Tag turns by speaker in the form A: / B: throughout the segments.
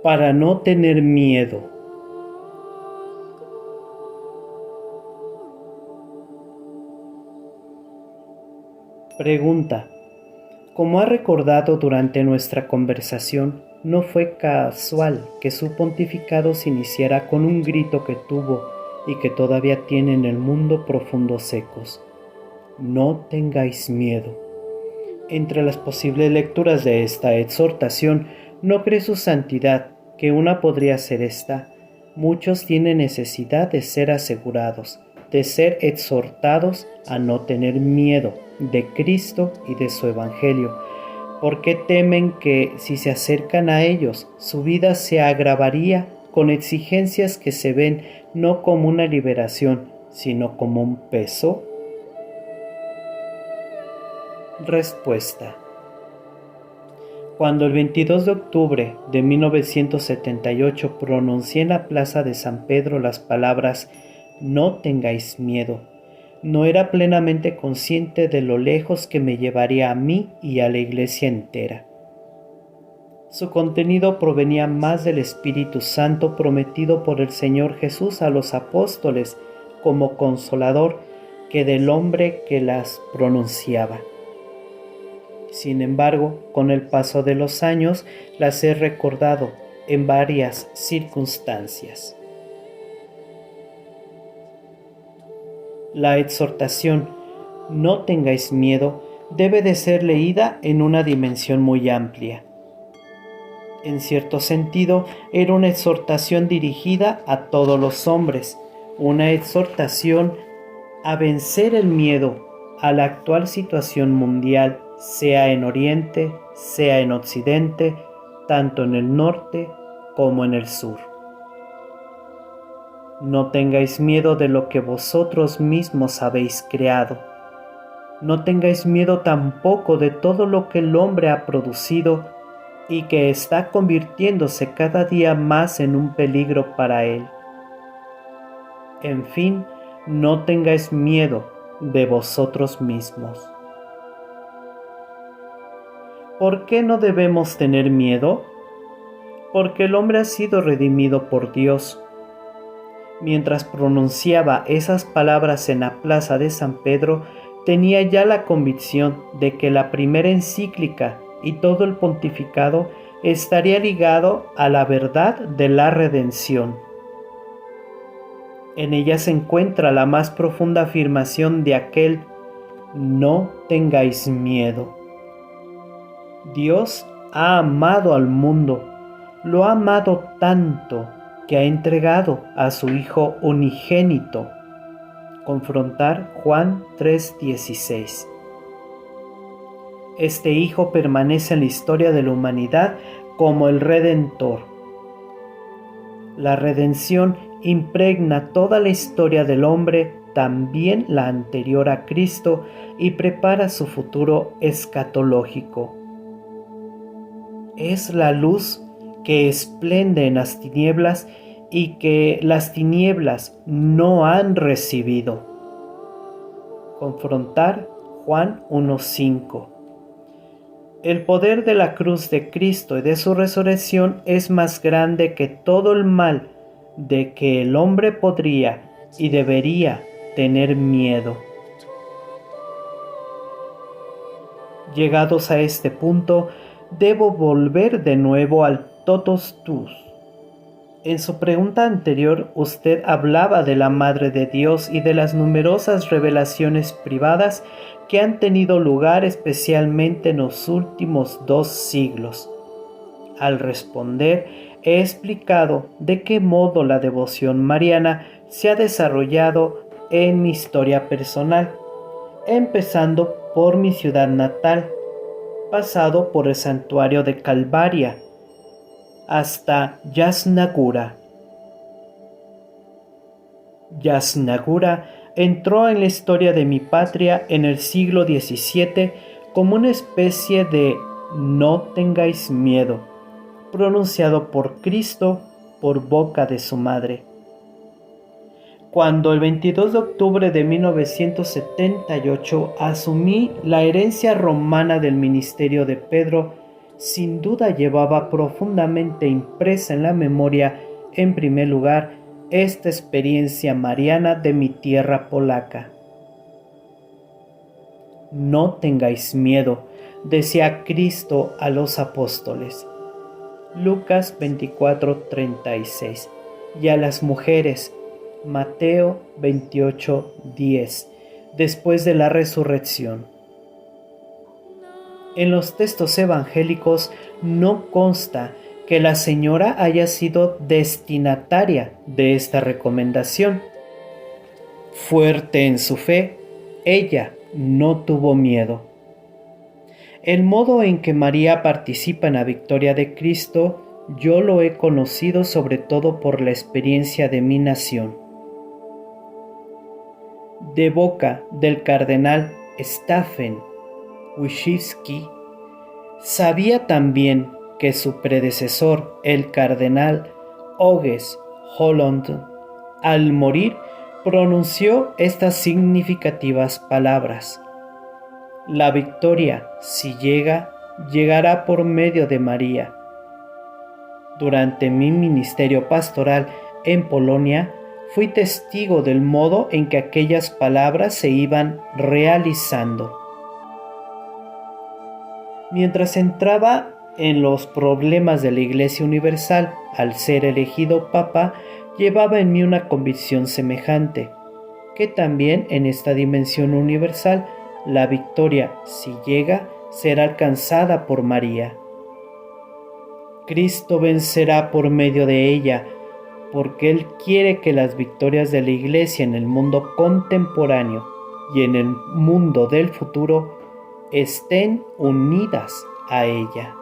A: para no tener miedo. Pregunta: como ha recordado durante nuestra conversación, no fue casual que su pontificado se iniciara con un grito que tuvo y que todavía tiene en el mundo profundos ecos. No tengáis miedo. Entre las posibles lecturas de esta exhortación, ¿no cree su santidad que una podría ser esta? Muchos tienen necesidad de ser asegurados, de ser exhortados a no tener miedo de Cristo y de su Evangelio, porque temen que si se acercan a ellos, su vida se agravaría con exigencias que se ven no como una liberación, sino como un peso. Respuesta: cuando el 22 de octubre de 1978 pronuncié en la plaza de San Pedro las palabras «No tengáis miedo», no era plenamente consciente de lo lejos que me llevaría a mí y a la Iglesia entera. Su contenido provenía más del Espíritu Santo prometido por el Señor Jesús a los apóstoles como consolador que del hombre que las pronunciaba. Sin embargo, con el paso de los años, las he recordado en varias circunstancias. La exhortación «No tengáis miedo» debe de ser leída en una dimensión muy amplia. En cierto sentido, era una exhortación dirigida a todos los hombres, una exhortación a vencer el miedo a la actual situación mundial, sea en Oriente, sea en Occidente, tanto en el norte como en el sur. No tengáis miedo de lo que vosotros mismos habéis creado. No tengáis miedo tampoco de todo lo que el hombre ha producido y que está convirtiéndose cada día más en un peligro para él. En fin, no tengáis miedo de vosotros mismos. ¿Por qué no debemos tener miedo? Porque el hombre ha sido redimido por Dios. Mientras pronunciaba esas palabras en la plaza de San Pedro, tenía ya la convicción de que la primera encíclica y todo el pontificado estaría ligado a la verdad de la redención. En ella se encuentra la más profunda afirmación de aquel «No tengáis miedo». Dios ha amado al mundo, lo ha amado tanto que ha entregado a su Hijo unigénito. Confrontar Juan 3:16. Este Hijo permanece en la historia de la humanidad como el Redentor. La redención impregna toda la historia del hombre, también la anterior a Cristo, y prepara su futuro escatológico. Es la luz que esplende en las tinieblas y que las tinieblas no han recibido. Confrontar Juan 1:5. El poder de la cruz de Cristo y de su resurrección es más grande que todo el mal de que el hombre podría y debería tener miedo. Llegados a este punto, debo volver de nuevo al totus tuus. En su pregunta anterior, usted hablaba de la Madre de Dios y de las numerosas revelaciones privadas que han tenido lugar especialmente en los últimos 2 siglos. Al responder, he explicado de qué modo la devoción mariana se ha desarrollado en mi historia personal, empezando por mi ciudad natal, pasado por el santuario de Calvaria, hasta Yasnagura. Yasnagura entró en la historia de mi patria en el siglo XVII como una especie de «no tengáis miedo», pronunciado por Cristo por boca de su madre. Cuando el 22 de octubre de 1978 asumí la herencia romana del ministerio de Pedro, sin duda llevaba profundamente impresa en la memoria, en primer lugar, esta experiencia mariana de mi tierra polaca. No tengáis miedo, decía Cristo a los apóstoles. Lucas 24:36. Y a las mujeres, Mateo 28:10, después de la resurrección. En los textos evangélicos no consta que la señora haya sido destinataria de esta recomendación. Fuerte en su fe, ella no tuvo miedo. El modo en que María participa en la victoria de Cristo, yo lo he conocido sobre todo por la experiencia de mi nación. De boca del cardenal Staffen Wyszyński, sabía también que su predecesor, el cardenal Hugues Holland, al morir, pronunció estas significativas palabras: la victoria, si llega, llegará por medio de María. Durante mi ministerio pastoral en Polonia, fui testigo del modo en que aquellas palabras se iban realizando. Mientras entraba en los problemas de la Iglesia Universal, al ser elegido Papa, llevaba en mí una convicción semejante, que también en esta dimensión universal, la victoria, si llega, será alcanzada por María. Cristo vencerá por medio de ella, porque Él quiere que las victorias de la Iglesia en el mundo contemporáneo y en el mundo del futuro estén unidas a ella.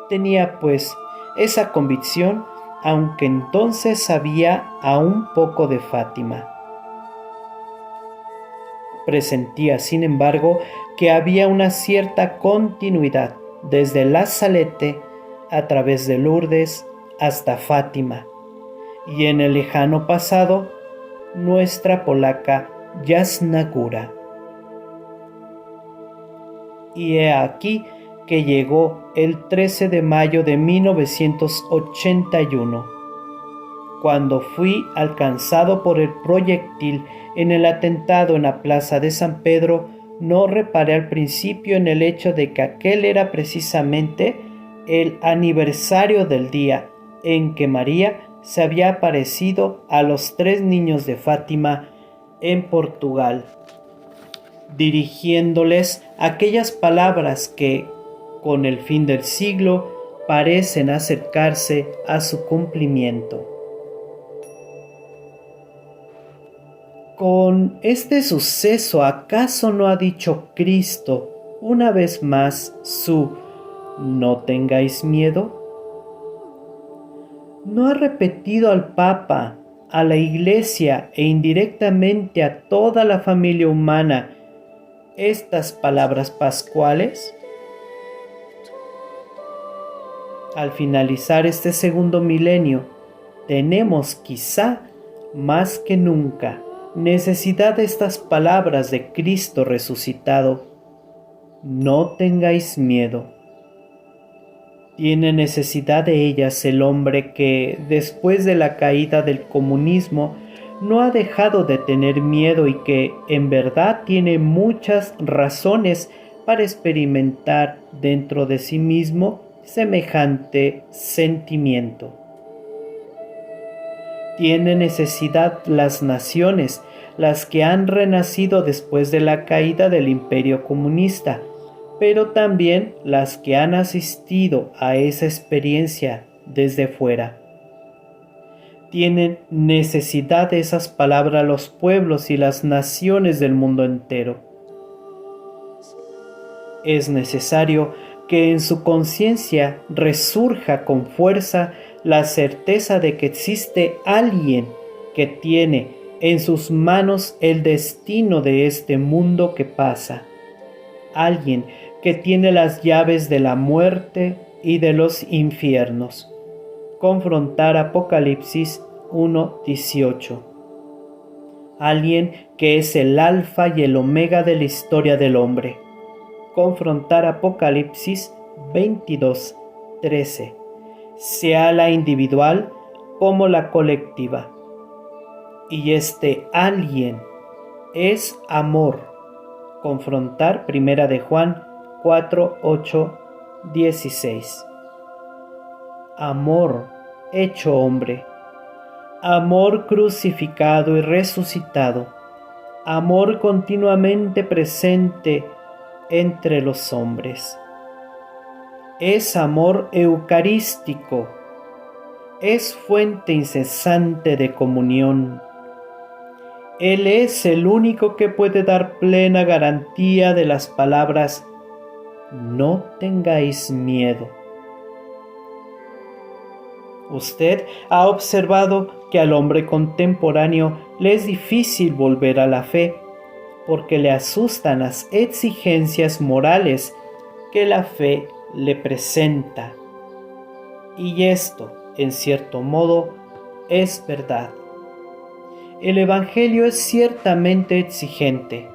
A: Tenía pues esa convicción, aunque entonces sabía aún poco de Fátima. Presentía, sin embargo, que había una cierta continuidad desde La Salette a través de Lourdes hasta Fátima, y en el lejano pasado, nuestra polaca Jasna Góra. Y he aquí que llegó el 13 de mayo de 1981, cuando fui alcanzado por el proyectil en el atentado en la plaza de San Pedro. No reparé al principio en el hecho de que aquel era precisamente el aniversario del día en que María se había aparecido a los 3 niños de Fátima en Portugal, dirigiéndoles aquellas palabras que, con el fin del siglo, parecen acercarse a su cumplimiento. Con este suceso, ¿acaso no ha dicho Cristo una vez más su "no tengáis miedo"? ¿No ha repetido al Papa, a la Iglesia e indirectamente a toda la familia humana estas palabras pascuales? Al finalizar este segundo milenio, tenemos quizá más que nunca necesidad de estas palabras de Cristo resucitado: no tengáis miedo. Tiene necesidad de ellas el hombre que, después de la caída del comunismo, no ha dejado de tener miedo y que, en verdad, tiene muchas razones para experimentar dentro de sí mismo semejante sentimiento. Tiene necesidad las naciones, las que han renacido después de la caída del imperio comunista, pero también las que han asistido a esa experiencia desde fuera. Tienen necesidad de esas palabras los pueblos y las naciones del mundo entero. Es necesario que en su conciencia resurja con fuerza la certeza de que existe alguien que tiene en sus manos el destino de este mundo que pasa, alguien que tiene las llaves de la muerte y de los infiernos. Confrontar Apocalipsis 1:18. Alguien que es el alfa y el omega de la historia del hombre, confrontar Apocalipsis 22:13, sea la individual como la colectiva. Y este alguien es amor, confrontar 1 de Juan 4:8-16. Amor hecho hombre, amor crucificado y resucitado, amor continuamente presente entre los hombres. Es amor eucarístico, es fuente incesante de comunión. Él es el único que puede dar plena garantía de las palabras "no tengáis miedo". Usted ha observado que al hombre contemporáneo le es difícil volver a la fe, porque le asustan las exigencias morales que la fe le presenta. Y esto, en cierto modo, es verdad. El Evangelio es ciertamente exigente.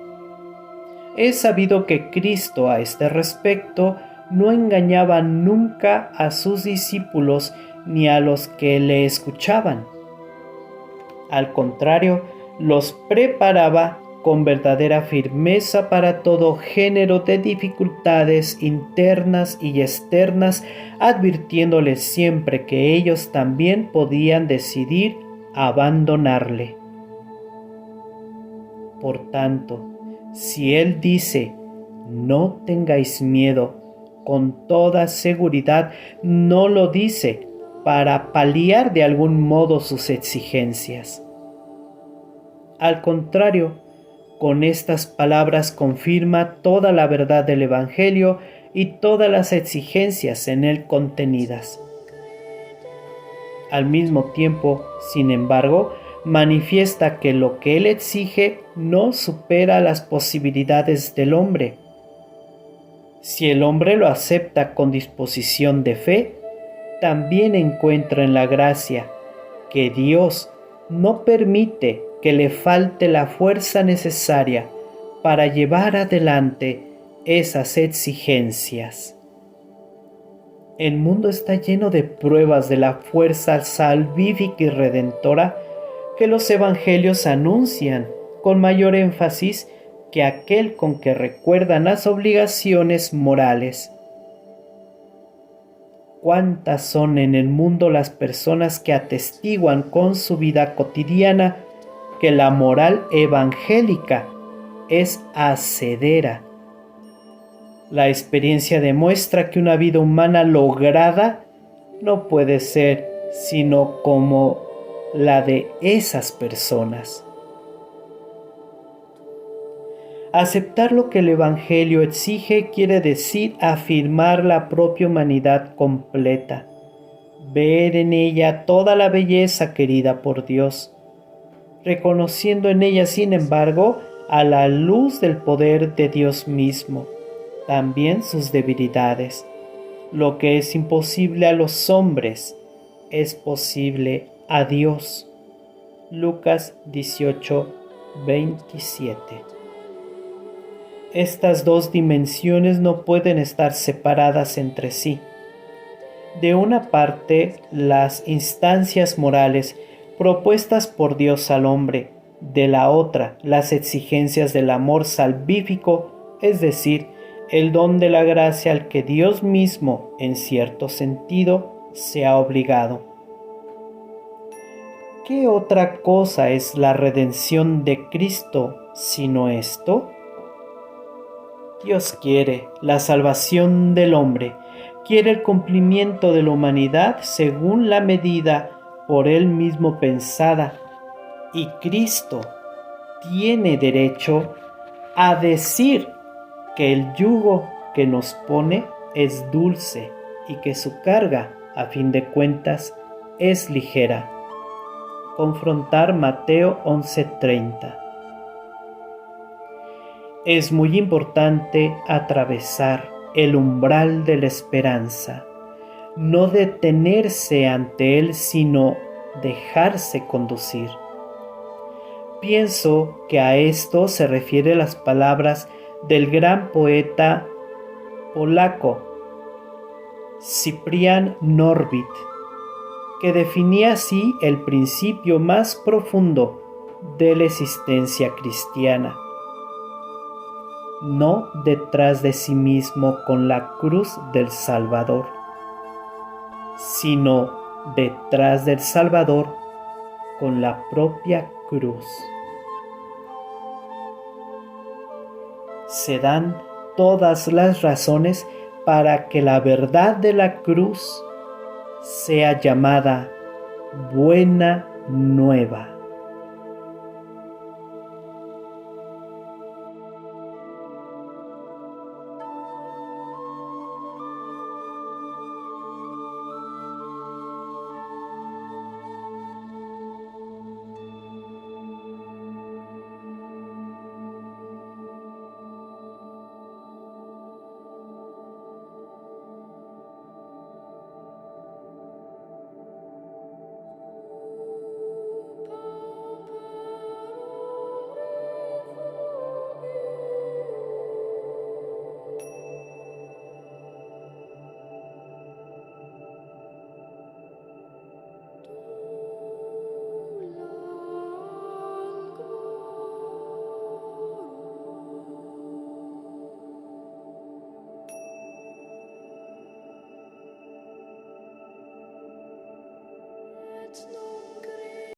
A: Es sabido que Cristo a este respecto no engañaba nunca a sus discípulos ni a los que le escuchaban. Al contrario, los preparaba con verdadera firmeza para todo género de dificultades internas y externas, advirtiéndoles siempre que ellos también podían decidir abandonarle. Por tanto, si Él dice, "no tengáis miedo", con toda seguridad no lo dice para paliar de algún modo sus exigencias. Al contrario, con estas palabras confirma toda la verdad del Evangelio y todas las exigencias en él contenidas. Al mismo tiempo, sin embargo, manifiesta que lo que él exige no supera las posibilidades del hombre. Si el hombre lo acepta con disposición de fe, también encuentra en la gracia que Dios no permite que le falte la fuerza necesaria para llevar adelante esas exigencias. El mundo está lleno de pruebas de la fuerza salvífica y redentora que los evangelios anuncian con mayor énfasis que aquel con que recuerdan las obligaciones morales. ¿Cuántas son en el mundo las personas que atestiguan con su vida cotidiana que la moral evangélica es hacedera? La experiencia demuestra que una vida humana lograda no puede ser sino como la de esas personas. Aceptar lo que el Evangelio exige quiere decir afirmar la propia humanidad completa, ver en ella toda la belleza querida por Dios, reconociendo en ella, sin embargo, a la luz del poder de Dios mismo, también sus debilidades. Lo que es imposible a los hombres es posible a Dios. Lucas 18:27. Estas dos dimensiones no pueden estar separadas entre sí. De una parte, las instancias morales propuestas por Dios al hombre, de la otra, las exigencias del amor salvífico, es decir, el don de la gracia al que Dios mismo, en cierto sentido, se ha obligado. ¿Qué otra cosa es la redención de Cristo sino esto? Dios quiere la salvación del hombre, quiere el cumplimiento de la humanidad según la medida por él mismo pensada, y Cristo tiene derecho a decir que el yugo que nos pone es dulce y que su carga, a fin de cuentas, es ligera. Confrontar Mateo 11:30. Es muy importante atravesar el umbral de la esperanza, no detenerse ante él, sino dejarse conducir. Pienso que a esto se refieren las palabras del gran poeta polaco Cyprian Norwid, que definía así el principio más profundo de la existencia cristiana: no detrás de sí mismo con la cruz del Salvador, sino detrás del Salvador con la propia cruz. Se dan todas las razones para que la verdad de la cruz sea llamada buena nueva.